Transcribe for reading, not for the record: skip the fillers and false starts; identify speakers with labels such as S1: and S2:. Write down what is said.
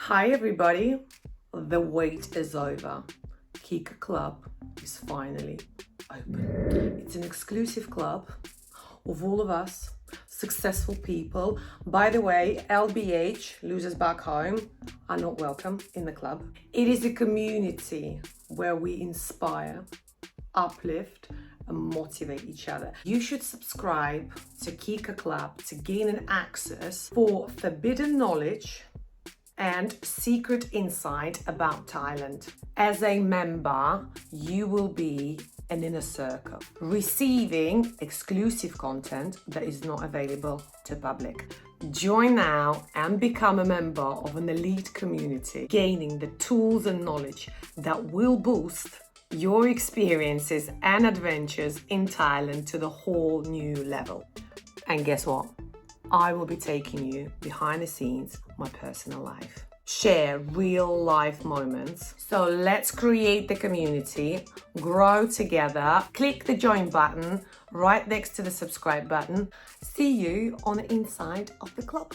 S1: Hi everybody, the wait is over. Kica Club is finally open. It's an exclusive club of all of us, successful people. By the way, LBH, losers back home, are not welcome in the club. It is a community where we inspire, uplift, and motivate each other. You should subscribe to Kica Club to gain an access for forbidden knowledge and secret insight about Thailand. As a member, you will be an inner circle, receiving exclusive content that is not available to public. Join now and become a member of an elite community, gaining the tools and knowledge that will boost your experiences and adventures in Thailand to the whole new level. And guess what? I will be taking you behind the scenes, my personal life. Share real life moments. So let's create the community, grow together. Click the join button right next to the subscribe button. See you on the inside of the club.